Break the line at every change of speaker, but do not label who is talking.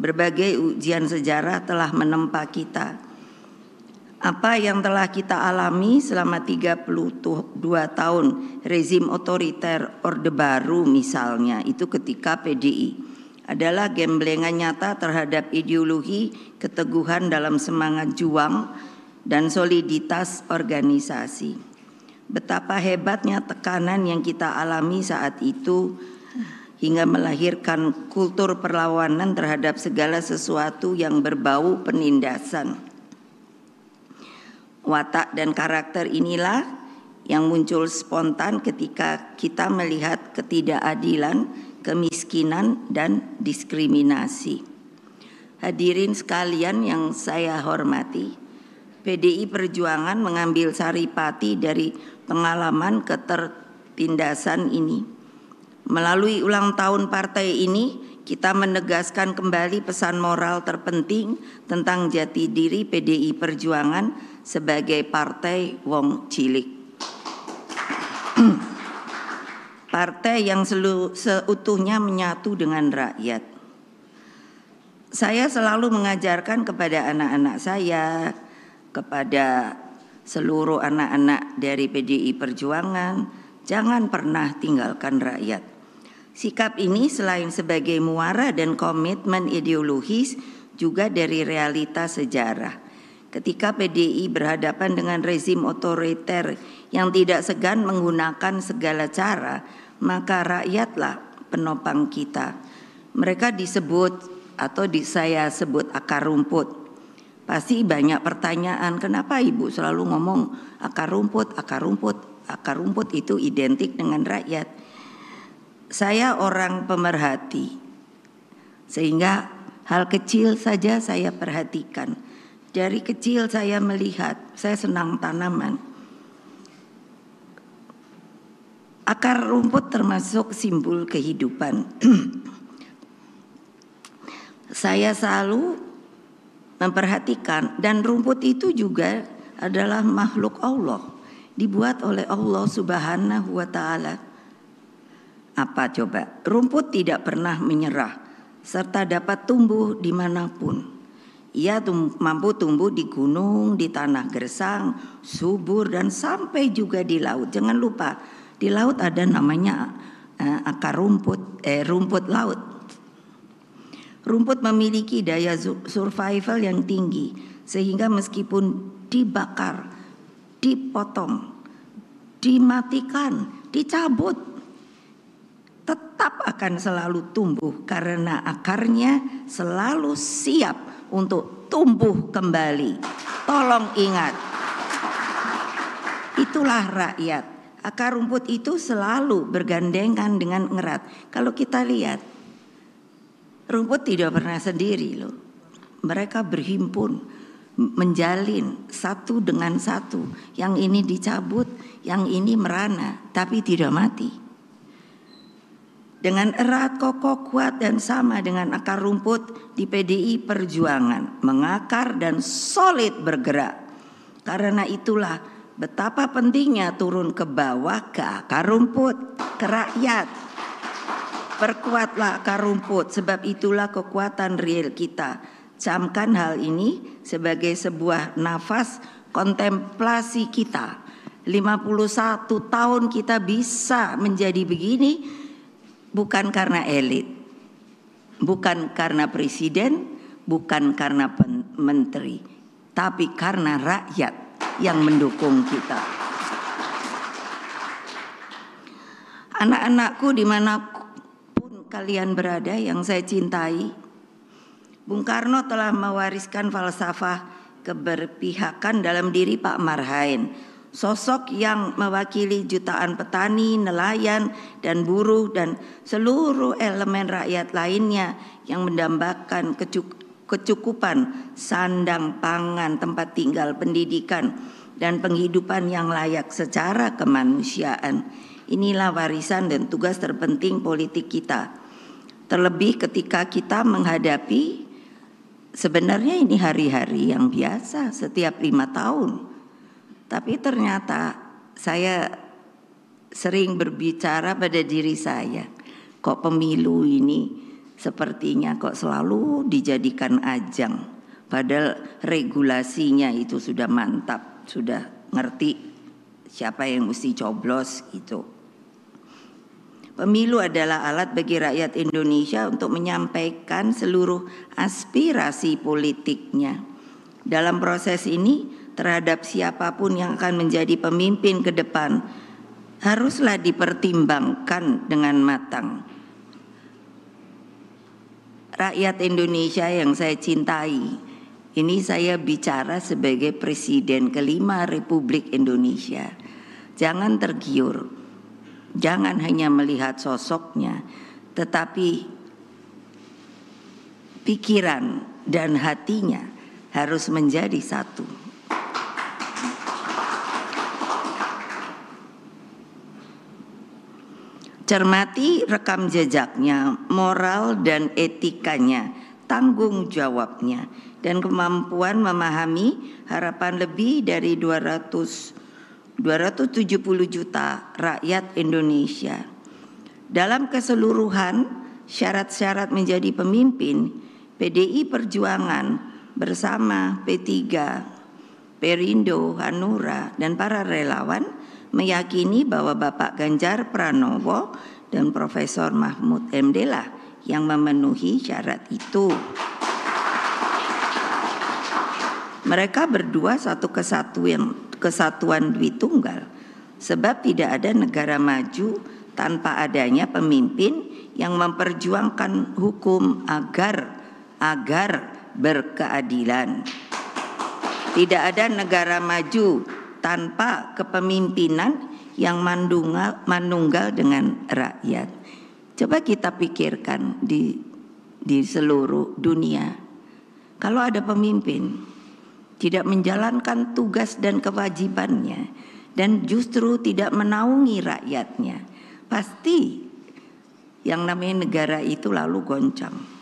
Berbagai ujian sejarah telah menempa kita. Apa yang telah kita alami selama 32 tahun rezim otoriter Orde Baru misalnya, itu ketika PDI, adalah gemblengan nyata terhadap ideologi, keteguhan dalam semangat juang, dan soliditas organisasi. Betapa hebatnya tekanan yang kita alami saat itu hingga melahirkan kultur perlawanan terhadap segala sesuatu yang berbau penindasan. Watak dan karakter inilah yang muncul spontan ketika kita melihat ketidakadilan, kemiskinan, dan diskriminasi. Hadirin sekalian yang saya hormati, PDI Perjuangan mengambil saripati dari pengalaman ketertindasan ini. Melalui ulang tahun partai ini, kita menegaskan kembali pesan moral terpenting tentang jati diri PDI Perjuangan sebagai partai wong cilik. Partai yang seutuhnya menyatu dengan rakyat. Saya selalu mengajarkan kepada anak-anak saya, kepada seluruh anak-anak dari PDI Perjuangan, jangan pernah tinggalkan rakyat. Sikap ini selain sebagai muara dan komitmen ideologis, juga dari realitas sejarah. Ketika PDI berhadapan dengan rezim otoriter yang tidak segan menggunakan segala cara, maka rakyatlah penopang kita. Mereka disebut atau saya sebut akar rumput. Pasti banyak pertanyaan, kenapa Ibu selalu ngomong akar rumput, akar rumput? Akar rumput itu identik dengan rakyat. Saya orang pemerhati, sehingga hal kecil saja saya perhatikan. Dari kecil saya melihat, saya senang tanaman. Akar rumput termasuk simbol kehidupan. Saya selalu memperhatikan, dan rumput itu juga adalah makhluk Allah, dibuat oleh Allah Subhanahu wa Ta'ala. Apa coba? Rumput tidak pernah menyerah serta dapat tumbuh dimanapun. Ia mampu tumbuh di gunung, di tanah gersang, subur, dan sampai juga di laut. Jangan lupa, di laut ada namanya akar rumput, rumput laut. Rumput memiliki daya survival yang tinggi, sehingga meskipun dibakar, dipotong, dimatikan, dicabut, tetap akan selalu tumbuh karena akarnya selalu siap untuk tumbuh kembali. Tolong ingat, itulah rakyat. Akar rumput itu selalu bergandengan dengan erat. Kalau kita lihat, rumput tidak pernah sendiri loh. Mereka berhimpun, menjalin satu dengan satu. Yang ini dicabut, yang ini merana, tapi tidak mati. Dengan erat, kokoh, kuat, dan sama dengan akar rumput di PDI Perjuangan, mengakar dan solid bergerak. Karena itulah betapa pentingnya turun ke bawah, ke akar rumput, ke rakyat. Perkuatlah akar rumput, sebab itulah kekuatan real kita. Camkan hal ini sebagai sebuah nafas kontemplasi kita. 51 tahun kita bisa menjadi begini, bukan karena elit, bukan karena presiden, bukan karena menteri, tapi karena rakyat yang mendukung kita. Anak-anakku dimanapun kalian berada yang saya cintai, Bung Karno telah mewariskan falsafah keberpihakan dalam diri Pak Marhain. Sosok yang mewakili jutaan petani, nelayan, dan buruh, dan seluruh elemen rakyat lainnya yang mendambakan kecukupan sandang, pangan, tempat tinggal, pendidikan, dan penghidupan yang layak secara kemanusiaan. Inilah warisan dan tugas terpenting politik kita. Terlebih ketika kita menghadapi, sebenarnya ini hari-hari yang biasa setiap 5 tahun. Tapi ternyata saya sering berbicara pada diri saya, kok pemilu ini sepertinya kok selalu dijadikan ajang, padahal regulasinya itu sudah mantap, sudah ngerti siapa yang mesti coblos gitu. Pemilu adalah alat bagi rakyat Indonesia untuk menyampaikan seluruh aspirasi politiknya. Dalam proses ini, terhadap siapapun yang akan menjadi pemimpin ke depan, haruslah dipertimbangkan dengan matang. Rakyat Indonesia yang saya cintai, ini saya bicara sebagai Presiden kelima Republik Indonesia. Jangan tergiur, jangan hanya melihat sosoknya, tetapi pikiran dan hatinya harus menjadi satu. Cermati rekam jejaknya, moral dan etikanya, tanggung jawabnya, dan kemampuan memahami harapan lebih dari 270 juta rakyat Indonesia. Dalam keseluruhan, syarat-syarat menjadi pemimpin, PDI Perjuangan bersama P3, Perindo, Hanura, dan para relawan meyakini bahwa Bapak Ganjar Pranowo dan Profesor Mahfud MD lah yang memenuhi syarat itu. Mereka berdua satu kesatuan Dwitunggal, sebab tidak ada negara maju tanpa adanya pemimpin yang memperjuangkan hukum agar berkeadilan. Tidak ada negara maju tanpa kepemimpinan yang manunggal dengan rakyat. Coba kita pikirkan di seluruh dunia. Kalau ada pemimpin tidak menjalankan tugas dan kewajibannya dan justru tidak menaungi rakyatnya, pasti yang namanya negara itu lalu goncang.